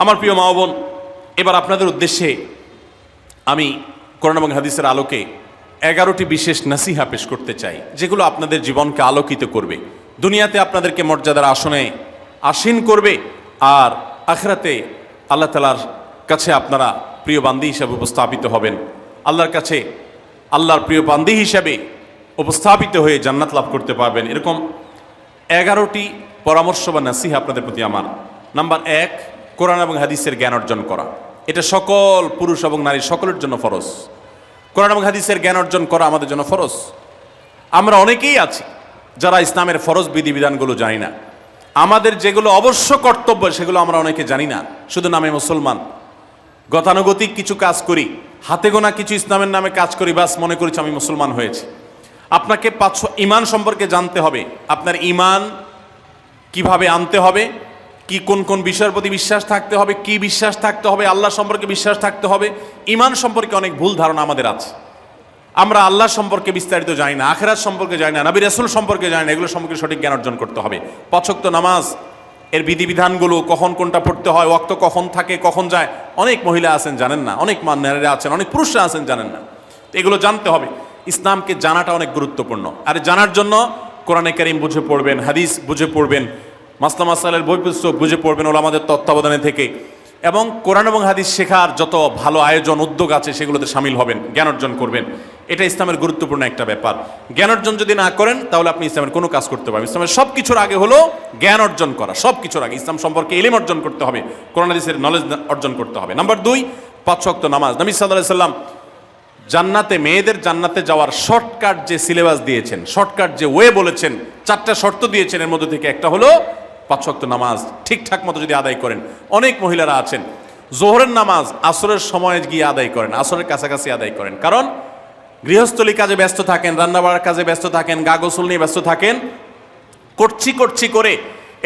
আমার প্রিয় মা বোন, এবার আপনাদের উদ্দেশ্যে আমি কোরআন এবং হাদিসের আলোকে 11টি বিশেষ নাসিহা পেশ করতে চাই, যেগুলো আপনাদের জীবনকে আলোকিত করবে, দুনিয়াতে আপনাদেরকে মর্যাদার আসনে আসীন করবে, আর আখিরাতে আল্লাহ তাআলার কাছে আপনারা প্রিয় বান্দী হিসাবে উপস্থাপিত হবেন। আল্লাহর কাছে আল্লাহর প্রিয় বান্দী হিসাবে উপস্থাপিত হয়ে জান্নাত লাভ করতে পারবেন। এরকম 11টি পরামর্শ বা নাসিহা আপনাদের প্রতি আমার। নাম্বার 1, কোরআন এবং হাদিসের জ্ঞান অর্জন করা। এটা সকল পুরুষ এবং নারী সকলের জন্য ফরজ। কোরআন এবং হাদিসের জ্ঞান অর্জন করা আমাদের জন্য ফরজ। আমরা অনেকেই আছি যারা ইসলামের ফরজ বিধিবিধানগুলো জানি না। আমাদের যেগুলো অবশ্য কর্তব্য সেগুলো আমরা অনেকে জানি না, শুধু নামে মুসলমান। গতানুগতিক কিছু কাজ করি, হাতে গোনা কিছু ইসলামের নামে কাজ করি, বাস মনে করেছি আমি মুসলমান হয়েছি। আপনাকে ঈমান সম্পর্কে জানতে হবে। আপনার ঈমান কিভাবে আনতে হবে, কি কোন কোন বিষয়ের প্রতি বিশ্বাস থাকতে হবে, কি বিশ্বাস থাকতে হবে, আল্লাহ সম্পর্কে বিশ্বাস থাকতে হবে। ঈমান সম্পর্কে অনেক ভুল ধারণা আমাদের আছে। আমরা আল্লাহ সম্পর্কে বিস্তারিত জানি না, আখিরাত সম্পর্কে জানি না, নবী রাসূল সম্পর্কে জানি না। এগুলো সম্পর্কে সঠিক জ্ঞান অর্জন করতে হবে। 5 ওয়াক্ত নামাজ এর বিধিবিধানগুলো, কখন কোনটা পড়তে হয়, ওয়াক্ত কখন থাকে কখন যায়, অনেক মহিলা আছেন জানেন না, অনেক নারীরা আছেন, অনেক পুরুষরা আছেন জানেন না। এগুলো জানতে হবে। ইসলামকে জানাটা অনেক গুরুত্বপূর্ণ। আর জানার জন্য কোরআনে কারীম বুঝে পড়বেন, হাদিস বুঝে পড়বেন, মাসলা মাসাইলের বই পুস্তক বুঝে পড়বেন ওলামাদের তত্ত্বাবধানে থেকে, এবং কোরআন এবং হাদিস শেখার যত ভালো আয়োজন উদ্যোগ আছে সেগুলোতে শামিল হবেন, জ্ঞান অর্জন করবেন। এটা ইসলামের গুরুত্বপূর্ণ একটা ব্যাপার। জ্ঞান অর্জন যদি না করেন তাহলে আপনি ইসলামের কোনো কাজ করতে পারবেন। ইসলামের সব কিছুর আগে হলো জ্ঞান অর্জন করা। সব কিছুর আগে ইসলাম সম্পর্কে ইলম অর্জন করতে হবে, কোরআন হাদিসের নলেজ অর্জন করতে হবে। নাম্বার 2, 5 ওয়াক্ত নামাজ। নবী সাল্লাল্লাহু আলাইহি সাল্লাম জান্নাতে, মেয়েদের জান্নাতে যাওয়ার শর্টকাট যে সিলেবাস দিয়েছেন, শর্টকাট যে ওয়ে বলেছেন, 4টা শর্ত দিয়েছেন। এর মধ্যে থেকে একটা হলো 5 ওয়াক্ত নামাজ ঠিকঠাক মতো যদি আদায় করেন। অনেক মহিলারা আছেন জোহরের নামাজ আসরের সময় গিয়ে আদায় করেন, আসরের কাছাকাছি আদায় করেন, কারণ গৃহস্থলী কাজে ব্যস্ত থাকেন, রান্নাবাড়ার কাজে ব্যস্ত থাকেন, গা গোসল নিয়ে ব্যস্ত থাকেন। করছি করে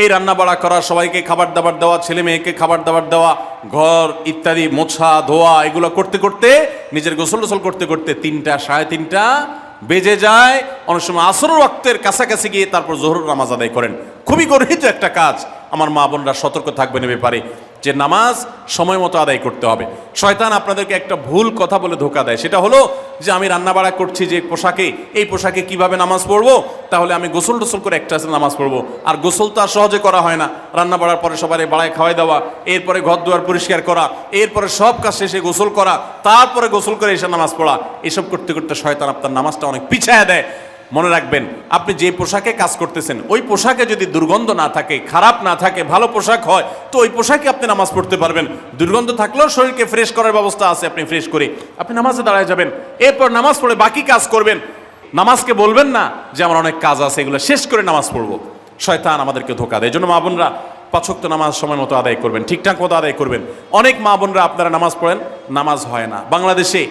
এই রান্নাবাড়া করা, সবাইকে খাবার দাবার দেওয়া, ছেলে মেয়েকে খাবার দাবার দেওয়া, ঘর ইত্যাদি মোছা ধোয়া, এগুলো করতে করতে, নিজের গোসল করতে করতে 3টা 3:30 বেজে যায়। অনেক সময় আসরের ওয়াক্তের কাছাকাছি গিয়ে তারপর জোহর নামাজ আদায় করেন। খুবই গর্হিত একটা কাজ। আমার মা বোনরা সতর্ক থাকবেন এ ব্যাপারে, যে নামাজ সময় মতো আদায় করতে হবে। শয়তান আপনাদেরকে একটা ভুল কথা বলে ধোঁকা দেয়, সেটা হলো যে আমি রান্নাবাড়া করছি যে পোশাকে, এই পোশাকে কিভাবে নামাজ পড়বো, তাহলে আমি গোসল টোসল করে একটা নামাজ পড়বো। আর গোসল তো আর সহজে করা হয় না। রান্নাবাড়ার পরে সবাই বাড়ায় খাওয়াই দেওয়া, এরপরে ঘর দুয়ার পরিষ্কার করা, এরপরে সব কাজ শেষে গোসল করা, তারপরে গোসল করে এসে নামাজ পড়া, এসব করতে করতে শয়তান আপনার নামাজটা অনেক পিছায় দেয়। মনে রাখবেন, আপনি যে পোশাকে কাজ করতেছেন ওই পোশাকে যদি দুর্গন্ধ না থাকে, খারাপ না থাকে, ভালো পোশাক হয়, তো ওই পোশাকে আপনি নামাজ পড়তে পারবেন। দুর্গন্ধ থাকলেও শরীরকে ফ্রেশ করার ব্যবস্থা আছে, আপনি ফ্রেশ করে আপনি নামাজে দাঁড়ায় যাবেন, এরপর নামাজ পড়ে বাকি কাজ করবেন। নামাজকে বলবেন না যে আমার অনেক কাজ আছে, এগুলো শেষ করে নামাজ পড়বো। শয়তান আমাদেরকে ধোঁকা দেয়। এই জন্য মা বোনরা 5 ওয়াক্ত নামাজ সময় মতো আদায় করবেন, ঠিকঠাক মতো আদায় করবেন। অনেক মা বোনরা আপনারা নামাজ পড়েন, নামাজ হয় না। বাংলাদেশে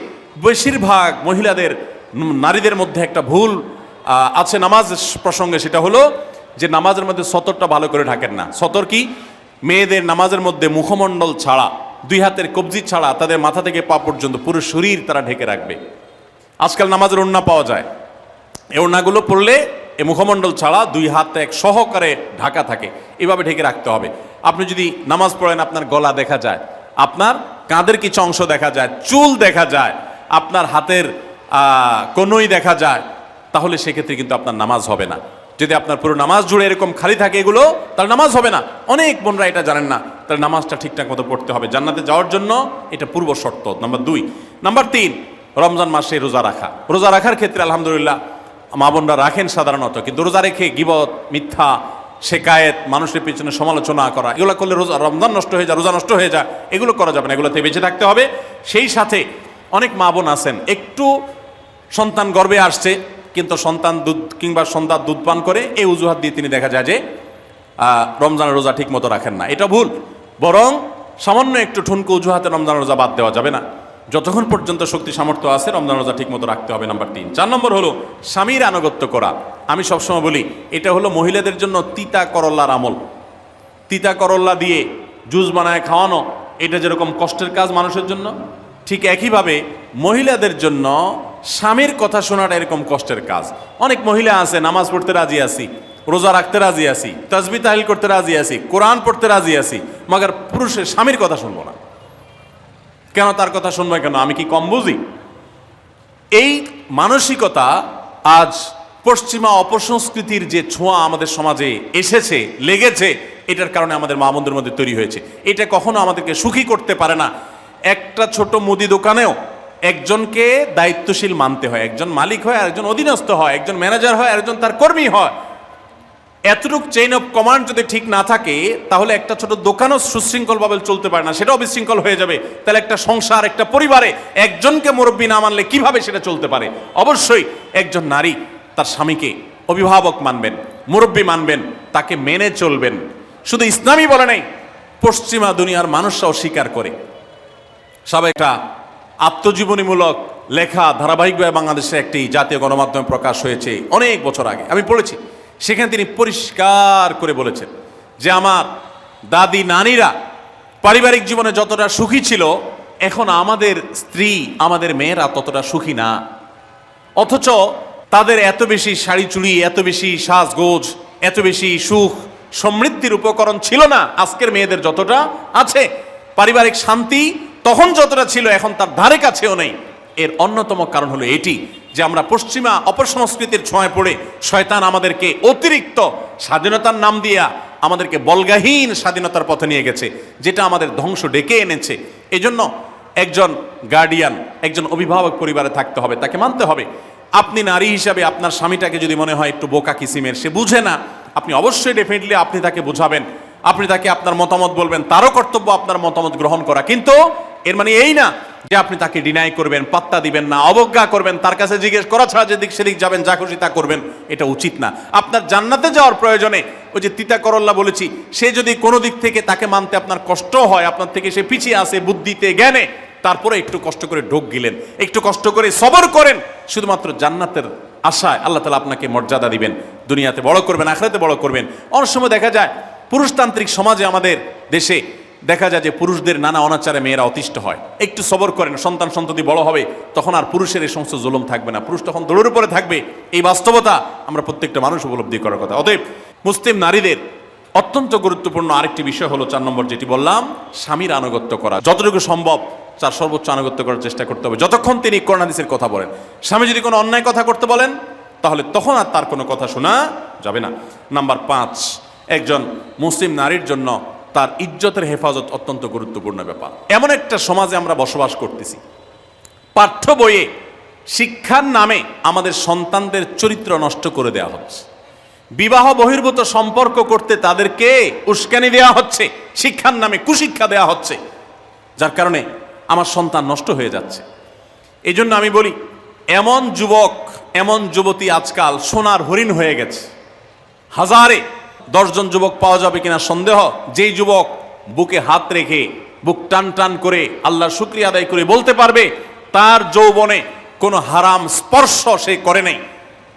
বেশিরভাগ মহিলাদের, নারীদের মধ্যে একটা ভুল আছে নামাজ প্রসঙ্গে, সেটা হলো যে নামাজের মধ্যে সতরটা ভালো করে ঢাকেন না। সতর কি? মেয়েদের নামাজের মধ্যে মুখমণ্ডল ছাড়া, 2 হাতের কবজি ছাড়া তাদের মাথা থেকে পা পর্যন্ত পুরো শরীর তারা ঢেকে রাখবে। আজকাল নামাজের ওড়না পাওয়া যায়, এই ওড়নাগুলো পরলে এই মুখমণ্ডল ছাড়া 2 হাত এক সহকারে ঢাকা থাকে, এভাবে ঢেকে রাখতে হবে। আপনি যদি নামাজ পড়েন, আপনার গলা দেখা যায়, আপনার কাঁধের কিছু অংশ দেখা যায়, চুল দেখা যায়, আপনার হাতের কনুই দেখা যায়, তাহলে সেক্ষেত্রে কিন্তু আপনার নামাজ হবে না। যদি আপনার পুরো নামাজ জুড়ে এরকম খালি থাকে এগুলো, তাহলে নামাজ হবে না। অনেক বোনরা এটা জানেন না, তাহলে নামাজটা ঠিকঠাক মতো পড়তে হবে। জান্নাতে যাওয়ার জন্য এটা পূর্ব শর্ত। নাম্বার 2। নাম্বার 3, রমজান মাসে রোজা রাখা। রোজা রাখার ক্ষেত্রে আলহামদুলিল্লাহ মা বোনরা রাখেন সাধারণত, কিন্তু রোজা রেখে গীবত, মিথ্যা, শেকায়েত, মানুষের পিছনে সমালোচনা করা, এগুলো করলে রমজান নষ্ট হয়ে যায়, রোজা নষ্ট হয়ে যায়। এগুলো করা যাবে না, এগুলোতে বেঁচে থাকতে হবে। সেই সাথে অনেক মা বোন আছেন, একটু সন্তান গর্ভে আসছে, কিন্তু সন্তান দুধ কিংবা সন্তান দুধ পান করে, এই অজুহাত দিয়ে তিনি দেখা যায় যে রমজানের রোজা ঠিক মতো রাখেন না। এটা ভুল। বরং সামান্য একটু ঠুনকো অজুহাতে রমজানের রোজা বাদ দেওয়া যাবে না। যতক্ষণ পর্যন্ত শক্তি সামর্থ্য আছে রমজান রোজা ঠিক মতো রাখতে হবে। নাম্বার 3। 4 নম্বর হলো স্বামীর আনুগত্য করা। আমি সবসময় বলি এটা হলো মহিলাদের জন্য তিতা করল্লার আমল। তিতা করল্লা দিয়ে জুস বানায় খাওয়ানো, এটা যেরকম কষ্টের কাজ মানুষের জন্য, ঠিক একইভাবে মহিলাদের জন্য স্বামীর কথা শোনাটা এরকম কষ্টের কাজ। অনেক মহিলা আছে নামাজ পড়তে রাজি আছি, রোজা রাখতে রাজি আছি, তাসবিহ তাহলিল করতে রাজি আছি, কোরআন পড়তে রাজি আছি, মগর পুরুষের স্বামীর কথা শুনবো না। কেন তার কথা শুনবো কেন? আমি কি কম বুঝি? এই মানসিকতা আজ পশ্চিমা অপসংস্কৃতির যে ছোঁয়া আমাদের সমাজে এসেছে, লেগেছে, এটার কারণে আমাদের মা বোনদের মধ্যে তৈরি হয়েছে। এটা কখনো আমাদেরকে সুখী করতে পারে না। একটা ছোট মুদি দোকানেও একজনকে দায়িত্বশীল মানতে হয়, একজন মালিক হয়, একজন অধীনস্থ হয়, একজন ম্যানেজার হয়, একজন তার কর্মী হয়। এতটুক চেইন অফ কমান্ড যদি ঠিক না থাকে, তাহলে একটা ছোট দোকানও সুশৃঙ্খলভাবে চলতে পারে না, সেটাও বিশৃঙ্খল হয়ে যাবে। তাহলে একটা সংসার, একটা পরিবারে একজনকে মুরব্বী না মানলে কিভাবে সেটা চলতে পারে? অবশ্যই একজন নারী তার স্বামীকে অভিভাবক মানবেন, মুরব্বী মানবেন, তাকে মেনে চলবেন। শুধু ইসলামই বলে নাই, পশ্চিমা দুনিয়ার মানুষরাও স্বীকার করে। সবাই একটা আত্মজীবনীমূলক লেখা ধারাবাহিকভাবে বাংলাদেশে একটি জাতীয় গণমাধ্যমে প্রকাশ হয়েছে অনেক বছর আগে, আমি পড়েছি। সেখানে তিনি পরিষ্কার করে বলেছেন যে আমার দাদি নানীরা পারিবারিক জীবনে যতটা সুখী ছিল, এখন আমাদের স্ত্রী, আমাদের মেয়েরা ততটা সুখী না। অথচ তাদের এত বেশি শাড়ি চুড়ি, এত বেশি সাজগোজ, এত বেশি সুখ সমৃদ্ধির উপকরণ ছিল না আজকের মেয়েদের যতটা আছে। পারিবারিক শান্তি তখন যতটা ছিল, এখন তার ধারে কাছেও নেই। এর অন্যতম কারণ হলো এটি যে আমরা পশ্চিমা অপসংস্কৃতির ছোঁয়ায় পড়ে শয়তান আমাদেরকে অতিরিক্ত স্বাধীনতার নাম দিয়া আমাদেরকে বলগাহীন স্বাধীনতার পথে নিয়ে গেছে, যেটা আমাদের ধ্বংস ডেকে এনেছে। এজন্য একজন গার্ডিয়ান, একজন অভিভাবক পরিবারে থাকতে হবে, তাকে মানতে হবে। আপনি নারী হিসাবে আপনার স্বামীটাকে যদি মনে হয় একটু বোকা কিসিমের, সে বুঝে না, আপনি অবশ্যই ডেফিনেটলি আপনি তাকে বোঝাবেন, আপনি তাকে আপনার মতামত বলবেন, তারও কর্তব্য আপনার মতামত গ্রহণ করা। কিন্তু এর মানে এই না যে আপনি তাকে ডিনাই করবেন, পাত্তা দিবেন না, অবজ্ঞা করবেন, তার কাছে জিজ্ঞেস করা ছাড়া যেদিক সেদিক যাবেন, যা খুশি তা করবেন, এটা উচিত না। আপনার জান্নাতে যাওয়ার প্রয়োজনে ওই যে তিতা করল্লা বলেছি, সে যদি কোনো দিক থেকে তাকে মানতে আপনার কষ্ট হয়, আপনার থেকে সে পিছিয়ে আসে বুদ্ধিতে জ্ঞানে, তারপরে একটু কষ্ট করে ঢোক গিলেন, একটু কষ্ট করে সবর করেন, শুধুমাত্র জান্নাতের আশায় আল্লাহ তাআলা আপনাকে মর্যাদা দিবেন, দুনিয়াতে বড় করবেন, আখিরাতে বড় করবেন। অনেক সময় দেখা যায় পুরুষতান্ত্রিক সমাজে আমাদের দেশে দেখা যায় যে পুরুষদের নানা অনাচারে মেয়েরা অতিষ্ঠ হয়। একটু সবর করেন, সন্তান সন্ততি বড় হবে, তখন আর পুরুষের এই সমস্ত জুলুম থাকবে না, পুরুষ তখন দৌড়ের উপরে থাকবে। এই বাস্তবতা আমরা প্রত্যেকটা মানুষ উপলব্ধি করার কথা। অতএব মুসলিম নারীদের অত্যন্ত গুরুত্বপূর্ণ আরেকটি বিষয় হলো 4 নম্বর যেটি বললাম, স্বামীর আনুগত্য করা। যতটুকু সম্ভব তার সর্বোচ্চ আনুগত্য করার চেষ্টা করতে হবে, যতক্ষণ তিনি কোরআন হাদিসের কথা বলেন। স্বামী যদি কোনো অন্যায় কথা করতে বলেন, তাহলে তখন আর তার কোনো কথা শোনা যাবে না। নাম্বার 5, একজন মুসলিম নারীর জন্য তার ইজ্জতের হেফাজত অত্যন্ত গুরুত্বপূর্ণ ব্যাপার। এমন একটা সমাজে আমরা বসবাস করতেছি, পাঠ্য বইয়ে শিক্ষার নামে আমাদের সন্তানদের চরিত্র নষ্ট করে দেওয়া হচ্ছে, বিবাহ বহির্ভূত সম্পর্ক করতে তাদেরকে উস্কানি দেওয়া হচ্ছে, শিক্ষার নামে কুশিক্ষা দেওয়া হচ্ছে, যার কারণে আমার সন্তান নষ্ট হয়ে যাচ্ছে। এই জন্য আমি বলি, এমন যুবক, এমন যুবতী আজকাল সোনার হরিণ হয়ে গেছে। হাজারে 10 জন যুবক পাওয়া যাবে কিনা সন্দেহ, যেই যুবক বুকে হাত রেখে বুক টান টান করে আল্লাহর শুকরিয়া আদায় করে বলতে পারবে তার যৌবনে কোনো হারাম স্পর্শ সে করে নাই,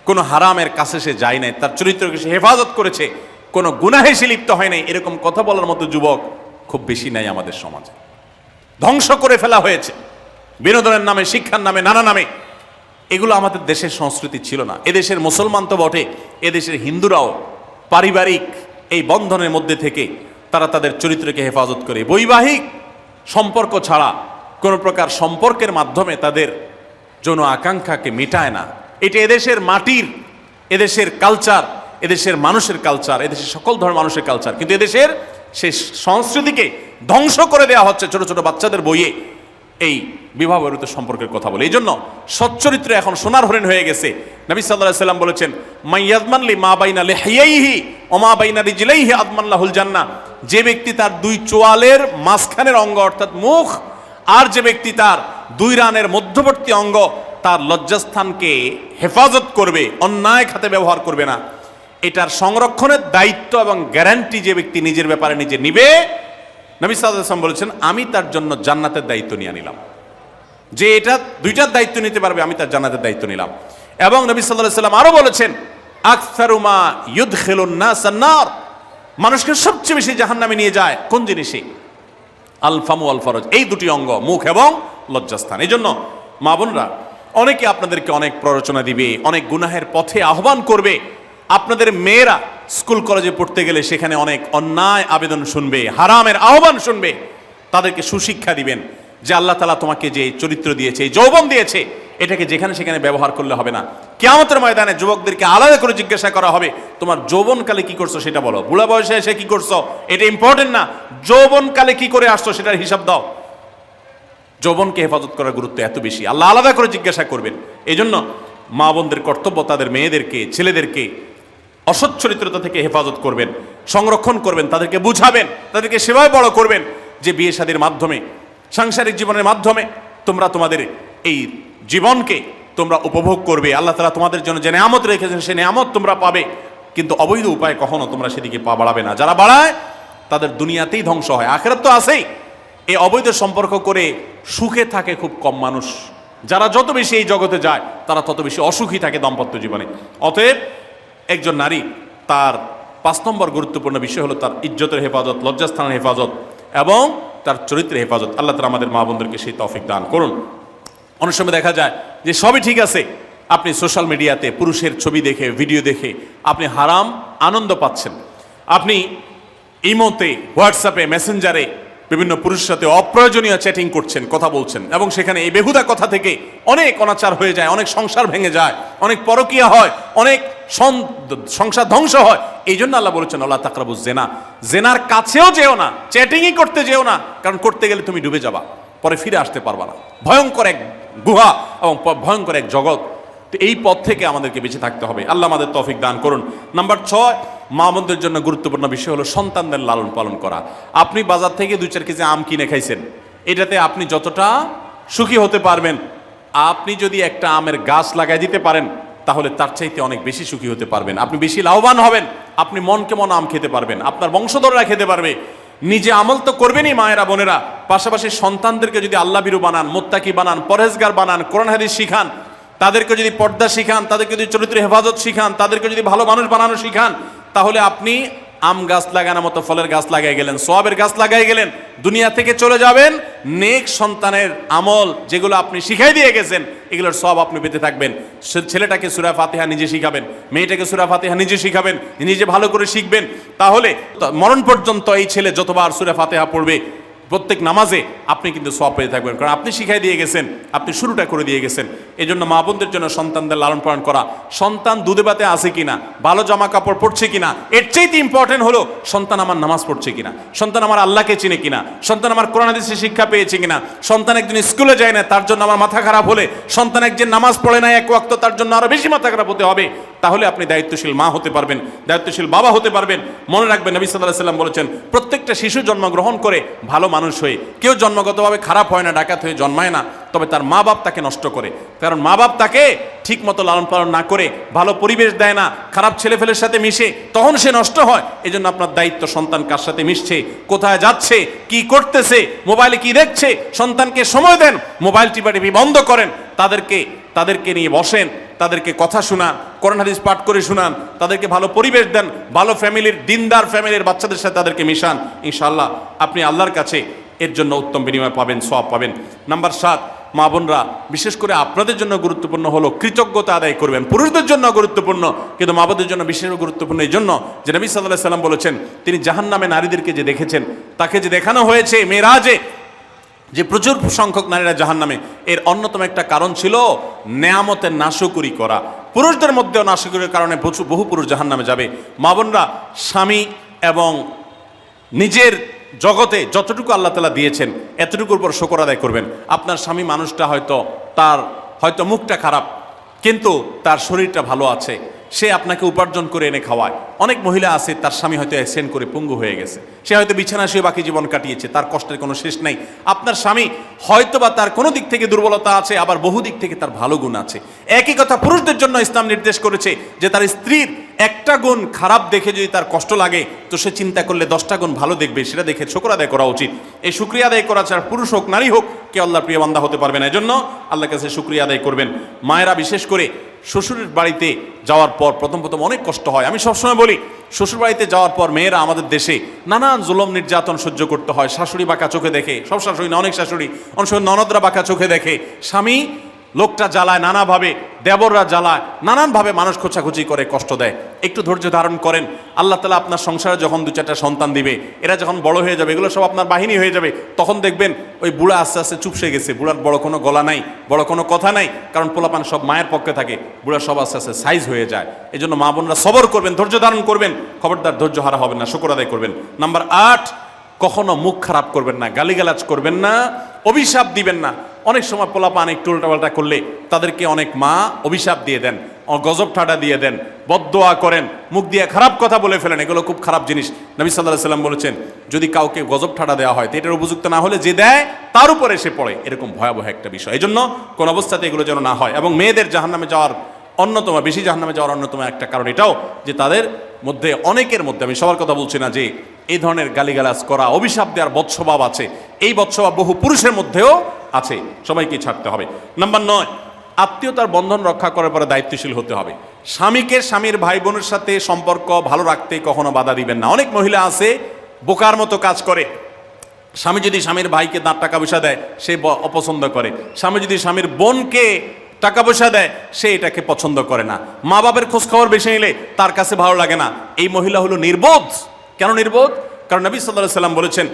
কোনো হারামের কাছে সে যায় নাই, তার চরিত্রকে সে হেফাজত করেছে, কোনো গুনাহে সে লিপ্ত হয় নাই, এরকম কথা বলার মতো যুবক খুব বেশি নাই আমাদের সমাজে। ধ্বংস করে ফেলা হয়েছে বিনোদনের নামে, শিক্ষার নামে, নানা নামে। এগুলো আমাদের দেশের সংস্কৃতি ছিল না। এদেশের মুসলমান তো বটে, এদেশের হিন্দুরাও পারিবারিক এই বন্ধনের মধ্যে থেকে তারা তাদের চরিত্রকে হেফাজত করে, বৈবাহিক সম্পর্ক ছাড়া কোনো প্রকার সম্পর্কের মাধ্যমে তাদের যৌন আকাঙ্ক্ষাকে মেটায় না। এটা এদেশের মাটির, এদেশের কালচার, এদেশের মানুষের কালচার, এদেশের সকল ধরনের মানুষের কালচার, কিন্তু এদেশের সেই সংস্কৃতিকে ধ্বংস করে দেওয়া হচ্ছে ছোট ছোট বাচ্চাদের বইয়ে এই বিবাহ বহির্ভূত সম্পর্কের কথা বলে। এই জন্য সচ্চরিত্র এখন সোনার হরিণ হয়ে গেছে। নবী সাল্লাল্লাহু আলাইহি ওয়াসাল্লাম বলেছেন, মাইয়াজমান লি মা বাইনা লিহিয়াইহি ওয়া মা বাইনা রিজলাইহি আদমান লাহুল জান্নাহ। যে ব্যক্তি তার 2 চোয়ালের মাঝখানের অঙ্গ অর্থাৎ মুখ, আর যে ব্যক্তি তার 2 রানের মধ্যবর্তী অঙ্গ, তার লজ্জাস্থানকে হেফাজত করবে, অন্যায় খাতে ব্যবহার করবে না, এটার সংরক্ষণের দায়িত্ব এবং গ্যারান্টি যে ব্যক্তি নিজের ব্যাপারে নিজে নিবে, নবী সাল্লাল্লাহু আলাইহি ওয়াসাল্লাম বলেছেন, আমি তার জন্য জান্নাতের দায়িত্ব নিয়ে নিলাম। যে এটা 2টার দায়িত্ব নিতে পারবে, আমি তার জান্নাতের দায়িত্ব নিলাম। এবং নবী সাল্লাল্লাহু আলাইহি ওয়াসাল্লাম আরো বলেছেন, আকসারু মা ইউদখিলুন নাস আন-নার, মানুষকে সবচেয়ে বেশি জাহান্নামে নিয়ে যায় কোন জিনিসে? আল ফামু আল ফরজ, এই 2টি অঙ্গ, মুখ এবং লজ্জাস্থান। এই জন্য মা বোনরা, অনেকে আপনাদেরকে অনেক প্ররোচনা দিবে, অনেক গুনাহের পথে আহ্বান করবে। আপনাদের মেয়েরা স্কুল কলেজে পড়তে গেলে সেখানে অনেক অন্যায় আবেদন শুনবে, হারামের আহ্বান শুনবে। তাদেরকে সুশিক্ষা দিবেন যে আল্লাহ তাআলা তোমাকে যে চরিত্র দিয়েছে, এই যৌবন দিয়েছে, এটাকে যেখানে সেখানে ব্যবহার করলে হবে না। কিয়ামতের ময়দানে যুবকদেরকে আলাদা করে জিজ্ঞাসা করা হবে, তোমার যৌবনকালে কি করছো সেটা বলো, বুড়া বয়সে এসে কি করছো এটা ইম্পর্টেন্ট না, যৌবনকালে কি করে আসছো সেটার হিসাব দাও। যৌবনকে হেফাজত করার গুরুত্ব এত বেশি, আল্লাহ আলাদা করে জিজ্ঞাসা করবেন। এই জন্য মা বোনদের কর্তব্য তাদের মেয়েদেরকে, ছেলেদেরকে অসৎ চরিত্রতা থেকে হেফাজত করবেন, সংরক্ষণ করবেন, তাদেরকে বুঝাবেন, তাদেরকে সেভাবে বড় করবেন যে বিয়ে শাদীর মাধ্যমে, সাংসারিক জীবনের মাধ্যমে তোমরা তোমাদের এই জীবনকে তোমরা উপভোগ করবে। আল্লাহ তাআলা তোমাদের জন্য যে নেয়ামত রেখেছেন সেই নেয়ামত তোমরা পাবে, কিন্তু অবৈধ উপায়ে কখনো তোমরা সেদিকে পা বাড়াবে না। যারা বাড়ায় তাদের দুনিয়াতেই ধ্বংস হয়, আখিরাত তো আছেই। এই অবৈধ সম্পর্ক করে সুখে থাকে খুব কম মানুষ। যারা যত বেশি এই জগতে যায় তারা তত বেশি অসুখী থাকে দাম্পত্য জীবনে। অতএব একজন নারী তার 5 নম্বর গুরুত্বপূর্ণ বিষয় হলো তার ইজ্জতের হেফাজত, লজ্জাস্থানের হেফাজত এবং তার চরিত্রের হেফাজত। আল্লাহ তাআলা আমাদের মা বোনদেরকে সেই তৌফিক দান করুন। অনেক সময় দেখা যায় যে সবই ঠিক আছে, আপনি সোশ্যাল মিডিয়াতে পুরুষের ছবি দেখে, ভিডিও দেখে আপনি হারাম আনন্দ পাচ্ছেন। আপনি ইমোতে, হোয়াটসঅ্যাপে, মেসেঞ্জারে বিভিন্ন পুরুষের সাথে অপ্রয়োজনীয় চ্যাটিং করছেন, কথা বলছেন, এবং সেখানে এই বেহুদা কথা থেকে অনেক অনাচার হয়ে যায়, অনেক সংসার ভেঙে যায়, অনেক পরকীয়া হয়, অনেক সংসার ধ্বংস হয়। এই জন্য আল্লাহ বলেছেন ওয়ালা তাকরাবুজ জিনা, জেনার কাছেও যেও না, চ্যাটিংই করতে যেও না, কারণ করতে গেলে তুমি ডুবে যাবা, পরে ফিরে আসতে পারবা না। ভয়ঙ্কর এক গুহা এবং ভয়ঙ্কর এক জগৎ। তো এই পথ থেকে আমাদেরকে বেঁচে থাকতে হবে। আল্লাহ আমাদের তৌফিক দান করুন। নাম্বার 6, মা বোনদের জন্য গুরুত্বপূর্ণ বিষয় হলো সন্তানদের লালন পালন করা। আপনি বাজার থেকে 2-4 কেজি আম কিনে খাইছেন, এটাতে আপনি যতটা সুখী হতে পারবেন, আপনি যদি একটা আমের গাছ লাগাই দিতে পারেন তাহলে তার চাইতে অনেক বেশি সুখী হতে পারবেন, আপনি বেশি লাভবান হবেন, আপনি মনকে মন আম খেতে পারবেন, আপনার বংশধররা খেতে পারবে। নিজে আমল তো করবেনই মায়েরা, বোনেরা, পাশাপাশি সন্তানদেরকে যদি আল্লাহ বিরু বানান, মুত্তাকি বানান, পরহেজগার বানান, কোরআন হাদিস শিখান, তাদেরকে যদি পর্দা শিখান, তাদেরকে যদি চরিত্রের হেফাজত শিখান, তাদেরকে যদি ভালো মানুষ বানানো শিখান, তাহলে আপনি আম গাছ লাগানোর মতো ফলের গাছ লাগাই গেলেন, সওয়াবের গাছ লাগাই গেলেন, দুনিয়া থেকে চলে যাবেন। নেক সন্তানের আমল যেগুলো আপনি শিখাই দিয়ে গেছেন এগুলোর সওয়াব আপনি পেতে থাকবেন। ছেলেটাকে সূরা ফাতিহা নিজে শিখাবেন, মেয়েটাকে সূরা ফাতিহা নিজে শিখাবেন, নিজে ভালো করে শিখবেন, তাহলে মরণ পর্যন্ত এই ছেলে যতবার সূরা ফাতিহা পড়বে প্রত্যেক নামাজে আপনি কিন্তু সওয়াব পেয়ে থাকবেন, কারণ আপনি শিখাই দিয়ে গেছেন, আপনি শুরুটা করে দিয়ে গেছেন। এই জন্য মা বোনদের জন্য সন্তানদের লালন পালন করা, সন্তান দুধে ভাতে আছে কিনা, ভালো জামা কাপড় পরছে কিনা, এর চাইতে ইম্পর্টেন্ট হলো সন্তান আমার নামাজ পড়ছে কিনা, সন্তান আমার আল্লাহকে চিনে কিনা, সন্তান আমার কোরআন হাদিসের শিক্ষা পেয়েছে কিনা। সন্তান একজন স্কুলে যায় না, তার জন্য আমার মাথা খারাপ হলে, সন্তান একজন নামাজ পড়ে না এক ওয়াক্ত, তার জন্য আরো বেশি মাথা খারাপ হতে হবে। তাহলে আপনি দায়িত্বশীল মা হতে পারবেন, দায়িত্বশীল বাবা হতে পারবেন। মনে রাখবেন নবী সাল্লাল্লাহু আলাইহি ওয়াসাল্লাম বলেছেন প্রত্যেকটা শিশু জন্মগ্রহণ করে ভালো মানুষ হয়ে, কেউ জন্মগতভাবে খারাপ হয় না, ডাকাত হয়ে জন্মায় না, তবে তার মা বাপ তাকে নষ্ট করে। কারণ মা বাপ তাকে ঠিক মতো লালন পালন না করে, ভালো পরিবেশ দেয় না, খারাপ ছেলেফেলের সাথে মিশে, তখন সে নষ্ট হয়। এই জন্য আপনার দায়িত্ব সন্তান কার সাথে মিশছে, কোথায় যাচ্ছে, কি করতেছে, মোবাইলে কি দেখছে, সন্তানকে সময় দেন, মোবাইল টিপাটিপি বন্ধ করেন, তাদেরকে নিয়ে বসেন, তাদেরকে কথা শোনান, কোরআন হাদিস পাঠ করে শোনান, তাদেরকে ভালো পরিবেশ দেন, ভালো ফ্যামিলির, দিনদার ফ্যামিলির বাচ্চাদের সাথে তাদেরকে মিশান। ইনশাআল্লাহ আপনি আল্লাহর কাছে এর জন্য উত্তম বিনিময় পাবেন, সওয়াব পাবেন। নাম্বার 7, মা বোনরা বিশেষ করে আপনাদের জন্য গুরুত্বপূর্ণ হলো কৃতজ্ঞতা আদায় করবেন। পুরুষদের জন্য গুরুত্বপূর্ণ, কিন্তু মা বোনদের জন্য বিশেষ গুরুত্বপূর্ণ এই জন্য যে নবী সাল্লাল্লাহু আলাইহি ওয়াসাল্লাম বলেছেন, তিনি জাহান্নামে নারীদেরকে যে দেখেছেন, তাকে যে দেখানো হয়েছে মেরাজে, যে প্রচুর সংখ্যক নারীরা জাহান্নামে, এর অন্যতম একটা কারণ ছিল নেয়ামতের নাশকরি করা। পুরুষদের মধ্যেও নাশকরির কারণে বহু পুরুষ জাহান্নামে যাবে। মা বোনরা স্বামী এবং নিজের জগতে যতটুকু আল্লাহ তাআলা দিয়েছেন এতটুকুর উপর শুকর আদায় করবেন। আপনার স্বামী মানুষটা হয়তো মুখটা খারাপ, কিন্তু তার শরীরটা ভালো আছে, সে আপনাকে উপার্জন করে এনে খাওয়ায়। অনেক মহিলা আছে তার স্বামী হয়তো অ্যাক্সিডেন্ট করে পঙ্গু হয়ে গেছে, সে হয়তো বিছানা শুয়ে বাকি জীবন কাটিয়েছে, তার কষ্টের কোনো শেষ নাই। আপনার স্বামী হয়তো বা তার কোনো দিক থেকে দুর্বলতা আছে, আবার বহু দিক থেকে তার ভালো গুণ আছে। একই কথা পুরুষদের জন্য ইসলাম নির্দেশ করেছে যে তার স্ত্রীর একটা গুণ খারাপ দেখে যদি তার কষ্ট লাগে, তো সে চিন্তা করলে 10টা গুণ ভালো দেখবে, সেটা দেখে শুকর আদায় করা উচিত। এই শুকরিয়া আদায় করা ছাড়া পুরুষ হোক নারী হোক কেউ আল্লাহর প্রিয় বান্দা হতে পারবে না। এজন্য আল্লাহর কাছে শুকরিয়া আদায় করবেন। মায়েরা বিশেষ করে শ্বশুরের বাড়িতে যাওয়ার পর প্রথম অনেক কষ্ট হয়। আমি সবসময় বলি, শ্বশুর বাড়িতে যাওয়ার পর মেয়েরা আমাদের দেশে নানান জুলুম নির্যাতন সহ্য করতে হয়। শাশুড়ি বাঁকা চোখে দেখে, সব শাশুড়ি না, অনেক শাশুড়ি, অনেক সময় ননদরা বাঁকা চোখে দেখে। স্বামী লোকটা জ্বালায় নানাভাবে, দেবররা জ্বালায় নানানভাবে, মানুষ খোঁচাখুচি করে কষ্ট দেয়। একটু ধৈর্য ধারণ করেন, আল্লাহ তাআলা আপনার সংসারে যখন 2-4টা সন্তান দিবে, এরা যখন বড় হয়ে যাবে, এগুলো সব আপনার বাহিনী হয়ে যাবে, তখন দেখবেন ওই বুড়া আস্তে আস্তে চুপসে গেছে, বুড়ার বড় কোনো গলা নাই, বড় কোনো কথা নাই, কারণ পোলাপান সব মায়ের পক্ষে থাকে, বুড়া সব আস্তে আস্তে সাইজ হয়ে যায়। এই জন্য মা বোনরা সবর করবেন, ধৈর্য ধারণ করবেন, খবরদার ধৈর্য হারা হবেন না, শুকর আদায় করবেন। নাম্বার 8, কখনো মুখ খারাপ করবেন না, গালিগালাজ করবেন না, অভিশাপ দিবেন না। অনেক সময় পোলাপান একটু উল্টাপাল্টা করলে তাদেরকে অনেক মা অভিশাপ দিয়ে দেন, গজব ঠাডা দিয়ে দেন, বদদোয়া করেন, মুখ দিয়ে খারাপ কথা বলে ফেলেন। এগুলো খুব খারাপ জিনিস। নবী সাল্লাল্লাহু আলাইহি সাল্লাম বলেছেন, যদি কাউকে গজব ঠাডা দেওয়া হয় তো এটার উপযুক্ত না হলে যে দেয় তার উপরে এসে পড়ে, এরকম ভয়াবহ একটা বিষয়। এই জন্য কোন অবস্থাতে এগুলো যেন না হয়। এবং মেয়েদের জাহান্নামে যাওয়ার অন্যতম, বেশি জাহান্নামে যাওয়ার অন্যতম একটা কারণ এটাও যে তাদের মধ্যে, অনেকের মধ্যে, আমি সবার কথা বলছি না, যে এই ধরনের গালিগালাজ করা, অভিশাপ দেওয়ার বৎস্বভাব আছে। এই বৎস্বভাব বহু পুরুষের মধ্যেও আছে, সবাইকে ছাড়তে হবে। নাম্বার 9, আত্মীয়তার বন্ধন রক্ষা করার পরে দায়িত্বশীল হতে হবে। স্বামীকে স্বামীর ভাই বোনের সাথে সম্পর্ক ভালো রাখতে কখনো বাধা দিবেন না। অনেক মহিলা আছে বোকার মতো কাজ করে। স্বামী যদি স্বামীর ভাইকে টাকা পয়সা দেয় সে অপছন্দ করে, স্বামী যদি স্বামীর বোনকে টাকা পয়সা দেয় সে এটাকে পছন্দ করে না, মা বাবার খোঁজ খবর বেশি নিলে তার কাছে ভালো লাগে না। এই মহিলা হলো নির্বোধ। কেন নির্বোধ? কারণ নবী সাল্লাল্লাহু আলাইহি সাল্লাম বলেছেন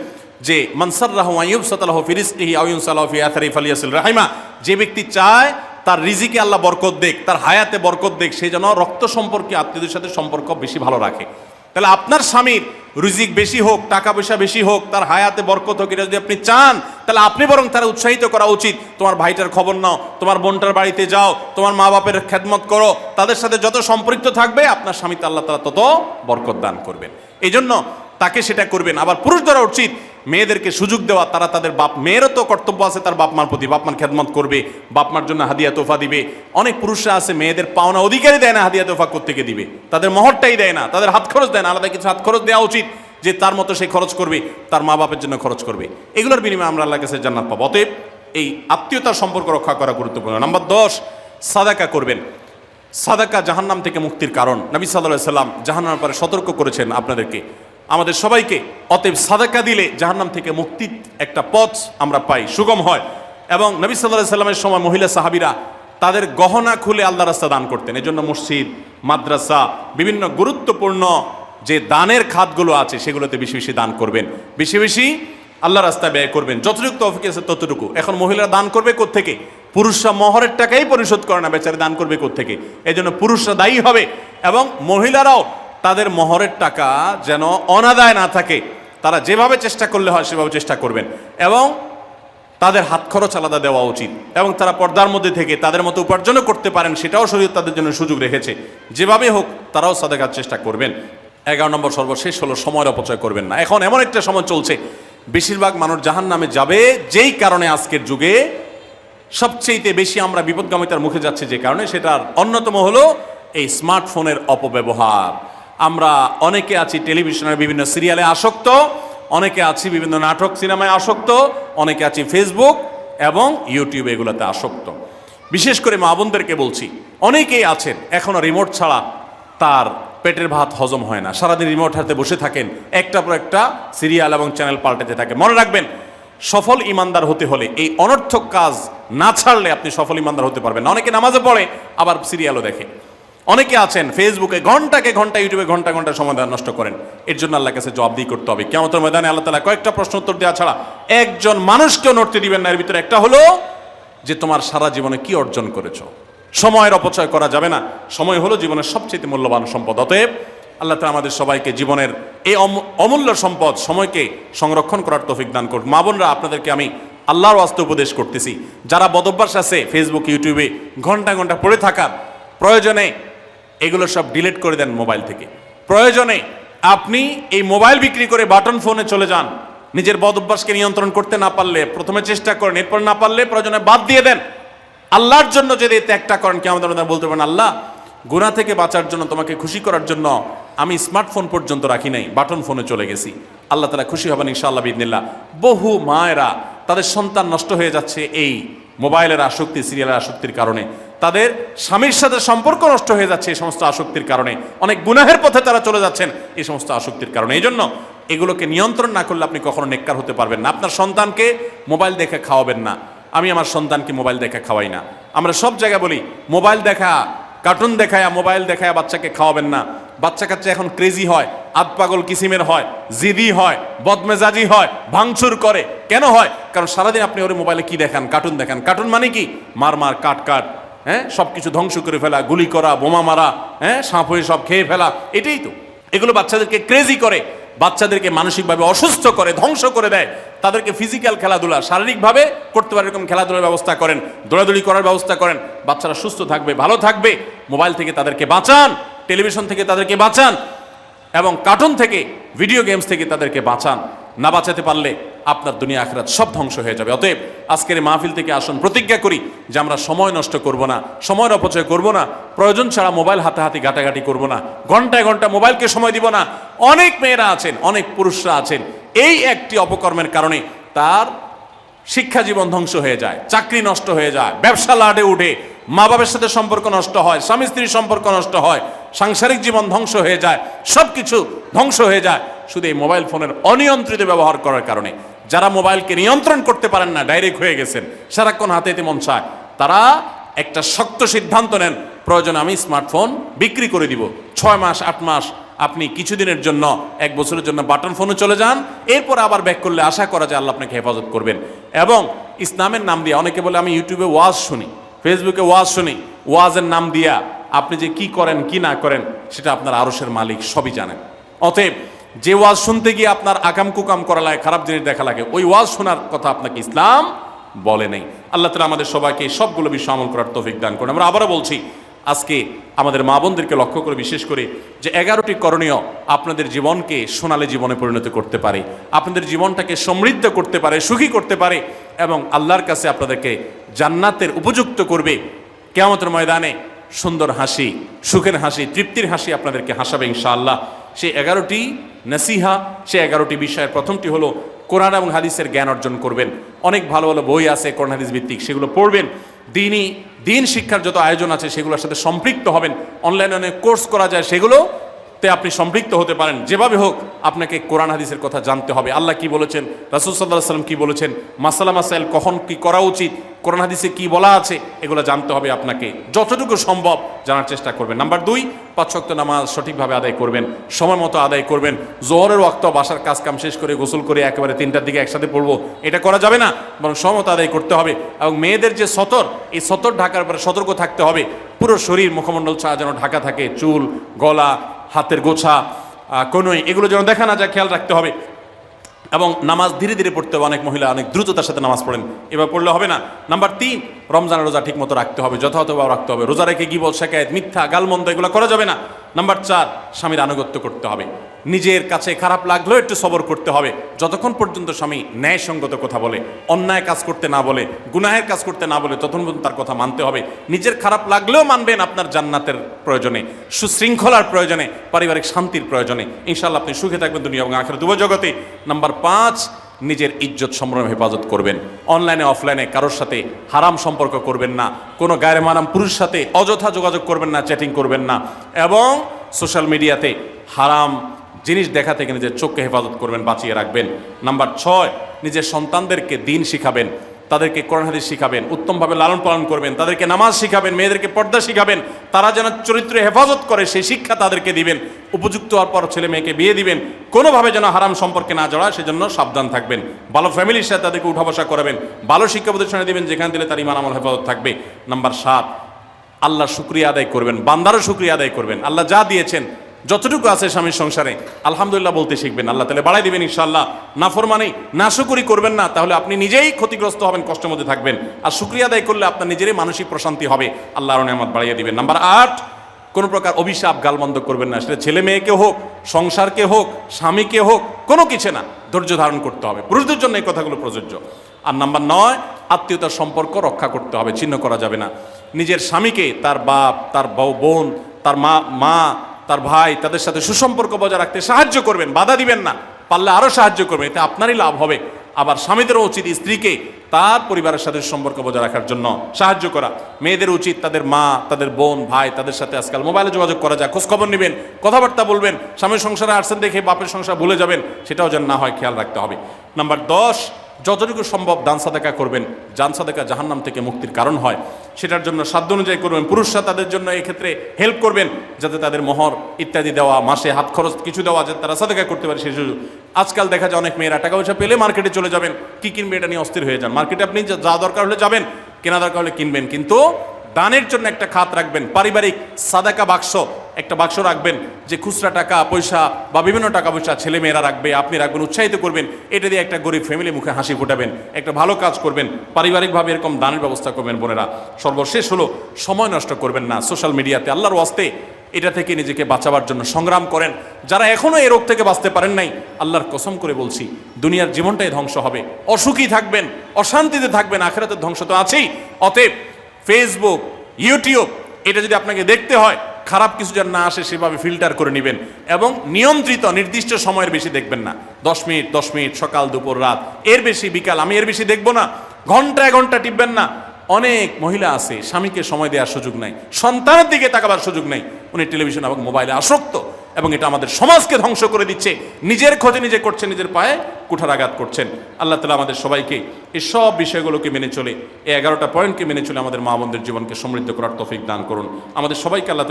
যে মান সাররাহু আন ইউবসাতালাহু ফি রিজকিহি আও ইউনসালাহু ফি আথরি ফালিয়াসিল রাহিমা, যে ব্যক্তি চায় তার রিজিকে আল্লাহ বরকত দেখ, তার হায়াতে বরকত দেখ, সে যেন রক্ত সম্পর্কে আত্মীয়দের সাথে সম্পর্ক বেশি ভালো রাখে। তাহলে আপনার স্বামীর রিজিক বেশি হোক, টাকা পয়সা বেশি হোক, তার হায়াতে বরকত হোক, এটা যদি আপনি চান তাহলে আপনি বরং তারা উৎসাহিত করা উচিত। তোমার ভাইটার খবর নাও, তোমার বোনটার বাড়িতে যাও, তোমার মা বাপের খেদমত করো, তাদের সাথে যত সম্পৃক্ত থাকবে আপনার স্বামীতে আল্লাহ তাআলা তত বরকত দান করবেন। এই জন্য তাকে সেটা করবেন। আবার পুরুষদেরও উচিত মেয়েদেরকে সুযোগ দেওয়া, তারা তাদের বাপ, মেয়েরও তো কর্তব্য আছে তার বাপ মার প্রতি, বাপ মার খেদমত করবে, বাপ মার জন্য হাদিয়া তোফা দিবে। অনেক পুরুষরা আছে মেয়েদের পাওনা অধিকারই দেয় না, হাদিয়া তোফা কোত্থেকে দিবে, তাদের মহরটাই দেয় না, তাদের হাত খরচ দেয় না। আলাদা কিছু হাত খরচ দেওয়া উচিত, যে তার মতো সে খরচ করবে, তার মা বাপের জন্য খরচ করবে। এগুলোর বিনিময়ে আমরা আল্লাহর কাছে জান্নাত পাবো। অতএব এই আত্মীয়তার সম্পর্ক রক্ষা করা গুরুত্বপূর্ণ। নাম্বার 10, সাদাকা করবেন। সাদাকা জাহান্নাম থেকে মুক্তির কারণ। নবী সাল্লাল্লাহু আলাইহি সাল্লাম জাহান্নামের ব্যাপারে সতর্ক করেছেন আপনাদেরকে, আমাদের সবাইকে। অতএব সাদাকা দিলে জাহান্নাম থেকে মুক্তির একটা পথ আমরা পাই, সুগম হয়। এবং নবী সাল্লাল্লাহু আলাইহি সাল্লামের সময় মহিলা সাহাবীরা তাদের গহনা খুলে আল্লাহর রাস্তায় দান করতেন। এজন্য মসজিদ, মাদ্রাসা, বিভিন্ন গুরুত্বপূর্ণ যে দানের খাতগুলো আছে সেগুলোতে বেশি বেশি দান করবেন, বেশি বেশি আল্লাহর রাস্তায় ব্যয় করবেন, যতটুকু তৌফিক আছে ততটুকু। এখন মহিলারা দান করবে কোত্থেকে? পুরুষরা মহরের টাকাই পরিশোধ করে না, বেচারে দান করবে কোত্থেকে? এই জন্য পুরুষরা দায়ী হবে, এবং মহিলারাও তাদের মহরের টাকা যেন অনাদায় না থাকে, তারা যেভাবে চেষ্টা করলে হয় সেভাবে চেষ্টা করবেন, এবং তাদের হাত খরচ আলাদা দেওয়া উচিত, এবং তারা পর্দার মধ্যে থেকে তাদের মতো উপার্জনও করতে পারেন, সেটাও শরীয়ত তাদের জন্য সুযোগ রেখেছে। যেভাবে হোক তারাও সাদাকার চেষ্টা করবেন। 11 নম্বর সর্বশেষ হলো সময়ের অপচয় করবেন না। এখন এমন একটা সময় চলছে বেশিরভাগ মানুষ জাহান্নামে যাবে, যেই কারণে আজকের যুগে সবচেয়ে বেশি আমরা বিপদগামিতার মুখে যাচ্ছি, যে কারণে সেটার অন্যতম হলো এই স্মার্টফোনের অপব্যবহার। আমরা অনেকে আছি টেলিভিশনের বিভিন্ন সিরিয়ালে আসক্ত, অনেকে আছি বিভিন্ন নাটক সিনেমায় আসক্ত, অনেকে আছি ফেসবুক এবং ইউটিউব এগুলোতে আসক্ত। বিশেষ করে মা বোনদেরকে বলছি, অনেকেই আছেন এখনো রিমোট ছাড়া তার পেটের ভাত হজম হয় না, সারাদিন রিমোট হাতে বসে থাকেন, একটা পর একটা সিরিয়াল এবং চ্যানেল পাল্টাতে থাকে। মনে রাখবেন, সফল ইমানদার হতে হলে এই অনর্থক কাজ না ছাড়লে আপনি সফল ইমানদার হতে পারবেন না। অনেকে নামাজে পড়ে আবার সিরিয়ালও দেখে, অনেকে আছেন ফেসবুকে ঘন্টাকে ঘন্টা, ইউটিউবে ঘন্টা ঘন্টা সময় নষ্ট করেন। এর জন্য আল্লাহর কাছে জবাবদিহি করতে হবে। কিয়ামতের ময়দানে আল্লাহ তাআলা কয়েকটা প্রশ্ন উত্তর দেওয়া ছাড়া একজন মানুষকেও নড়তে দিবেন না। এর ভিতরে একটা হলো যে তোমার সারা জীবনে কি অর্জন করেছো। সময়ের অপচয় করা যাবে না। সময় হলো জীবনের সবচেয়ে মূল্যবান সম্পদ। অতএব আল্লাহ তাআলা আমাদের সবাইকে জীবনের এই অমূল্য সম্পদ সময়কে সংরক্ষণ করার তৌফিক দান করুন। মা বোনরা, আপনাদেরকে আমি আল্লাহর ওয়াস্তে উপদেশ করতেছি, যারা বদভ্যাস আছে ফেসবুক ইউটিউবে ঘন্টা ঘন্টা পড়ে থাকার, প্রয়োজনে এগুলো সব ডিলিট করে দেন মোবাইল থেকে। প্রয়োজনে আপনি এই মোবাইল বিক্রি করে বাটন ফোনে চলে যান। নিজের বদভ্যাসকে নিয়ন্ত্রণ করতে না পারলে প্রথমে চেষ্টা করেন, এরপর না পারলে প্রয়োজনে বাদ দিয়ে দেন। আল্লাহর জন্য যদি ত্যাগটা করেন, কি আমাদের বলতে পারেন, আল্লাহ গুনাহ থেকে বাঁচার জন্য, তোমাকে খুশি করার জন্য আমি স্মার্টফোন পর্যন্ত রাখি নাই, বাটন ফোনে চলে গেছি। আল্লাহ তাআলা খুশি হবেন ইনশাআল্লাহ বিইذنিল্লাহ। বহু মায়েরা তাদের সন্তান নষ্ট হয়ে যাচ্ছে এই মোবাইলের আসক্তি, সিরিয়ালের আসক্তির কারণে। তাদের স্বামীর সাথে সম্পর্ক নষ্ট হয়ে যাচ্ছে এই সমস্ত আসক্তির কারণে। অনেক গুনাহের পথে তারা চলে যাচ্ছেন এই সমস্ত আসক্তির কারণে। এই জন্য এগুলোকে নিয়ন্ত্রণ না করলে আপনি কখনো নেককার হতে পারবেন না। আপনার সন্তানকে মোবাইল দেখে খাওয়াবেন না। আমি আমার সন্তানকে মোবাইল দেখে খাওয়াই না। আমরা সব জায়গায় বলি মোবাইল দেখা, কার্টুন দেখায়, মোবাইল দেখায় বাচ্চাকে খাওয়াবেন না। বাচ্চা কাচ্চা এখন ক্রেজি হয়, আধপাগল কিসিমের হয়, জিদি হয়, বদমেজাজি হয়, ভাঙচুর করে। কেন হয়? কারণ সারাদিন আপনি ওর মোবাইলে কি দেখান? কার্টুন দেখান। কার্টুন মানে কি? মার মার, কাট কাট, হ্যাঁ, সব কিছু ধ্বংস করে ফেলা, গুলি করা, বোমা মারা, হ্যাঁ, সাপ হয়ে সব খেয়ে ফেলা, এটাই তো। এগুলো বাচ্চাদেরকে ক্রেজি করে, বাচ্চাদেরকে মানসিকভাবে অসুস্থ করে, ধ্বংস করে দেয়। তাদেরকে ফিজিক্যাল খেলাধুলা, শারীরিকভাবে করতে পারে এরকম খেলাধুলার ব্যবস্থা করেন, দৌড়াদৌড়ি করার ব্যবস্থা করেন। বাচ্চারা সুস্থ থাকবে, ভালো থাকবে। মোবাইল থেকে তাদেরকে বাঁচান, টেলিভিশন থেকে তাদেরকে বাঁচান, এবং কার্টুন থেকে, ভিডিও গেমস থেকে তাদেরকে বাঁচান। না বাঁচাতে পারলে আপনার দুনিয়া আখিরাত সব ধ্বংস হয়ে যাবে। অতএব আজকের এই মাহফিল থেকে আসুন, প্রতিজ্ঞা করি যে আমরা সময় নষ্ট করব না, সময়ের অপচয় করব না, প্রয়োজন ছাড়া মোবাইল হাতাহাতি ঘাটাঘাটি করব না, ঘন্টায় ঘন্টা মোবাইলকে সময় দিব না। অনেক মেয়েরা আছেন, অনেক পুরুষরা আছেন, এই একটি অপকর্মের কারণে তার শিক্ষা জীবন ধ্বংস হয়ে যায়, চাকরি নষ্ট হয়ে যায়, ব্যবসা লাডে উঠে, মা বাবার সাথে সম্পর্ক নষ্ট হয়, স্বামী স্ত্রীর সম্পর্ক নষ্ট হয়, সাংসারিক জীবন ধ্বংস হয়ে যায়, সব কিছু ধ্বংস হয়ে যায় শুধু এই মোবাইল ফোনের অনিয়ন্ত্রিত ব্যবহার করার কারণে। যারা মোবাইলকে নিয়ন্ত্রণ করতে পারেন না, ডাইরেক্ট হয়ে গেছেন, সারাক্ষণ হাতে হাতে মন চায়, তারা একটা শক্ত সিদ্ধান্ত নেন, প্রয়োজন আমি স্মার্টফোন বিক্রি করে দিব। 6 মাস 8 মাস আপনি কিছুদিনের জন্য, 1 বছরের জন্য বাটন ফোনে চলে যান, এরপর আবার ব্যাক করলে আশা করা যায় আল্লাহ আপনাকে হেফাজত করবেন। এবং ইসলামের নাম দিয়ে, অনেকে বলে আমি ইউটিউবে ওয়াজ শুনি, ফেসবুকে ওয়াজ শুনি, ওয়াজের নাম দিয়া আপনি যে কি করেন কি না করেন সেটা আপনার আরশের মালিক সবই জানেন। অতএব যে ওয়াজ শুনতে গিয়ে আপনার আকাম কুকাম করা লাগে, খারাপ জিনিস দেখা লাগে, ওই ওয়াজ শোনার কথা আপনাকে ইসলাম বলে নেই। আল্লাহ তাআলা আমাদের সবাইকে সবগুলো বিষয় আমল করার তৌফিক দান করুন। আমরা আবারও বলছি, আজকে আমাদের মা বোনদেরকে লক্ষ্য করে বিশেষ করে যে 11টি করণীয় আপনাদের জীবনকে সোনালী জীবনে পরিণত করতে পারে, আপনাদের জীবনটাকে সমৃদ্ধ করতে পারে, সুখী করতে পারে, এবং আল্লাহর কাছে আপনাদেরকে জান্নাতের উপযুক্ত করবে। কিয়ামতের ময়দানে সুন্দর হাসি, সুখের হাসি, তৃপ্তির হাসি আপনাদেরকে হাসাবে ইনশাআল্লাহ। সেই 11টি নসিহা, সেই 11টি বিষয়ের প্রথমটি হলো কোরআন এবং হাদিসের জ্ঞান অর্জন করবেন। অনেক ভালো ভালো বই আছে কোরআন হাদিস ভিত্তিক, সেগুলো পড়বেন। দিন শিক্ষার যত আয়োজন আছে সেগুলোর সাথে সম্পৃক্ত হবেন। অনলাইনে অনেক কোর্স করা যায়, সেগুলোতে আপনি সম্পৃক্ত হতে পারেন। যেভাবে হোক আপনাকে কোরআন হাদিসের কথা জানতে হবে। আল্লাহ কি বলেছেন, রাসূল সাল্লাল্লাহু আলাইহি ওয়াসাল্লাম কি বলেছেন, মাসালা মাসাইল কখন কি করা উচিত, কোরআন হাদিসে কি বলা আছে, এগুলো জানতে হবে আপনাকে। যতটুকু সম্ভব জানার চেষ্টা করবেন। নাম্বার 2, 5 ওয়াক্ত নামাজ সঠিকভাবে আদায় করবেন, সময় মতো আদায় করবেন। জোহরের ওয়াক্ত বাসার কাজ কাম শেষ করে গোসল করে একেবারে 3টার দিকে একসাথে পড়বো, এটা করা যাবে না, বরং সময় মতো আদায় করতে হবে। এবং মেয়েদের যে সতর, এই সতর ঢাকার পরে সতর্ক থাকতে হবে। পুরো শরীর মুখমণ্ডল ছাড়া যেন ঢাকা থাকে, চুল, গলা, হাতের গোছা, কনুই, এগুলো যেন দেখা না যায়, খেয়াল রাখতে হবে। এবং নামাজ ধীরে ধীরে পড়তে হবে। অনেক মহিলা অনেক দ্রুততার সাথে নামাজ পড়েন, এবার পড়লে হবে না। নাম্বার 3, রমজানের রোজা ঠিক মতো রাখতে হবে, যথাযথভাবে রাখতে হবে। রোজা রেখে গিবত, শিকায়েত, মিথ্যা, গালমন্দ এগুলো করা যাবে না। নাম্বার 4, স্বামীর আনুগত্য করতে হবে। নিজের কাছে খারাপ লাগলেও একটু সবর করতে হবে, যতক্ষণ পর্যন্ত স্বামী ন্যায়সঙ্গত কথা বলে, অন্যায় কাজ করতে না বলে, গুনাহের কাজ করতে না বলে, ততক্ষণ পর্যন্ত তার কথা মানতে হবে। নিজের খারাপ লাগলেও মানবেন, আপনার জান্নাতের প্রয়োজনে, সুশৃঙ্খলার প্রয়োজনে, পারিবারিক শান্তির প্রয়োজনে। ইনশাআল্লাহ আপনি সুখে থাকবেন দুনিয়া এবং আখিরাত উভয় জগতে। নাম্বার 5, নিজের ইজ্জত সম্ভ্রম হেফাজত করবেন। অনলাইনে অফলাইনে কারোর সাথে হারাম সম্পর্ক করবেন না, কোনো গায়ের মারাম পুরুষের সাথে অযথা যোগাযোগ করবেন না, চ্যাটিং করবেন না, এবং সোশ্যাল মিডিয়াতে হারাম জিনিস দেখা থেকে নিজের চোখকে হেফাজত করবেন, বাঁচিয়ে রাখবেন। নাম্বার 6, নিজের সন্তানদেরকে দিন শিখাবেন, তাদেরকে কোরআন হাদিস শিখাবেন, উত্তমভাবে লালন পালন করবেন, তাদেরকে নামাজ শিখাবেন, মেয়েদেরকে পর্দা শিখাবেন, তারা যেন চরিত্রে হেফাজত করে সেই শিক্ষা তাদেরকে দিবেন। উপযুক্ত হওয়ার পর ছেলে মেয়েকে বিয়ে দিবেন, কোনোভাবে যেন হারাম সম্পর্কে না জড়ায় সেজন্য সাবধান থাকবেন। ভালো ফ্যামিলির সাথে তাদেরকে উঠা বসা করাবেন, ভালো শিক্ষা প্রতিষ্ঠানে দিবেন যেখানে দিলে তার ঈমান আমল হেফাজত থাকবে। নাম্বার 7, আল্লাহর শুকরিয়া আদায় করবেন, বান্দারও শুকরিয়া আদায় করবেন। আল্লাহ যা দিয়েছেন, যতটুকু আছে স্বামীর সংসারে আলহামদুলিল্লাহ বলতে শিখবেন, আল্লাহ তাহলে বাড়াই দিবেন ইনশাআল্লাহ। নাফরমানি, নাশুকরি করবেন না, তাহলে আপনি নিজেই ক্ষতিগ্রস্ত হবেন, কষ্টের মধ্যে থাকবেন। আর শুকরিয়া আদায় করলে আপনার নিজেরই মানসিক প্রশান্তি হবে, আল্লাহর নেয়ামত বাড়িয়ে দিবেন। নাম্বার 8, কোনো প্রকার অভিশাপ গালমন্দ করবেন না, সেটা ছেলে মেয়েকে হোক, সংসারকে হোক, স্বামীকে হোক, কোনো কিছু না, ধৈর্য ধারণ করতে হবে। পুরুষদের জন্য এই কথাগুলো প্রযোজ্য। আর নাম্বার 9, আত্মীয়তার সম্পর্ক রক্ষা করতে হবে, ছিন্ন করা যাবে না। নিজের স্বামীকে তার বাপ, তার বোন, তার মা, তার ভাই, তাদের সাথে সুসম্পর্ক বজায় রাখতে সাহায্য করবেন, বাধা দিবেন না, পারলে আরও সাহায্য করবেন, এতে আপনারই লাভ হবে। আবার স্বামীদেরও উচিত স্ত্রীকে তার পরিবারের সাথে সম্পর্ক বজায় রাখার জন্য সাহায্য করা। মেয়েদের উচিত তাদের মা, তাদের বোন, ভাই, তাদের সাথে আজকাল মোবাইলে যোগাযোগ করা যায়, খোঁজখবর নেবেন, কথাবার্তা বলবেন। স্বামীর সংসারে আসছেন দেখে বাপের সংসার ভুলে যাবেন, সেটাও যেন না হয়, খেয়াল রাখতে হবে। নাম্বার 10, যতটুকু সম্ভব দান সাদাকা করবেন। দান সাদাকা জাহান্নাম থেকে মুক্তির কারণ হয়, সেটার জন্য সাধ্য অনুযায়ী করবেন। পুরুষরা তাদের জন্য এক্ষেত্রে হেল্প করবেন, যাতে তাদের মোহর ইত্যাদি দেওয়া, মাসে হাত খরচ কিছু দেওয়া, যাতে তারা সাদাকা করতে পারে সেই সুযোগ। আজকাল দেখা যায় অনেক মেয়েরা টাকা পয়সা পেলে মার্কেটে চলে যাবেন, কি কিনবে এটা নিয়ে অস্থির হয়ে যান। মার্কেটে আপনি যা দরকার হলে যাবেন, কেনা দরকার হলে কিনবেন, কিন্তু দানের জন্য একটা খাত রাখবেন। পারিবারিক সাদাকা বাক্স, একটা বাক্স রাখবেন, যে খুচরা টাকা পয়সা বা বিভিন্ন টাকা পয়সা ছেলে মেয়েরা রাখবে, আপনি রাখবেন, উৎসাহিত করবেন। এটা দিয়ে একটা গরিব ফ্যামিলি মুখে হাসি ফোটাবেন, একটা ভালো কাজ করবেন, পারিবারিকভাবে এরকম দানের ব্যবস্থা করবেন। বোনেরা, সর্বশেষ হলো সময় নষ্ট করবেন না সোশ্যাল মিডিয়াতে। আল্লাহর ওয়াস্তে এটা থেকে নিজেকে বাঁচাবার জন্য সংগ্রাম করেন। যারা এখনো এই রোগ থেকে বাঁচতে পারেন নাই, আল্লাহর কসম করে বলছি, দুনিয়ার জীবনটাই ধ্বংস হবে, অসুখী থাকবেন, অশান্তিতে থাকবেন, আখিরাতের ধ্বংস তো আছেই। অতএব ফেসবুক, ইউটিউব, এটা যদি আপনাকে দেখতে হয়, খারাপ কিছু যেন না আসে সেভাবে ফিল্টার করে নেবেন, এবং নিয়ন্ত্রিত নির্দিষ্ট সময়ের বেশি দেখবেন না। 10 মিনিট 10 মিনিট, সকাল দুপুর রাত, এর বেশি বিকাল, আমি এর বেশি দেখবো না। ঘন্টায় ঘন্টা টিপবেন না। অনেক মহিলা আছে স্বামীকে সময় দেওয়ার সুযোগ নাই, সন্তানের দিকে তাকাবার সুযোগ নাই, উনি টেলিভিশন এবং মোবাইলে আসক্ত, এবং এটা আমাদের সমাজকে ধ্বংস করে দিচ্ছে। নিজের খোঁজে নিজে করছেন, নিজের পায়ে কুঠারাঘাত করছেন। আল্লাহ তাআলা আমাদের সবাইকে এই সব বিষয়গুলোকে মেনে চলে, এই 11টা পয়েন্টকে মেনে চলে আমাদের মা বোনদের জীবনকে সমৃদ্ধ করার তৌফিক দান করুন। আমাদের সবাইকে আল্লাহ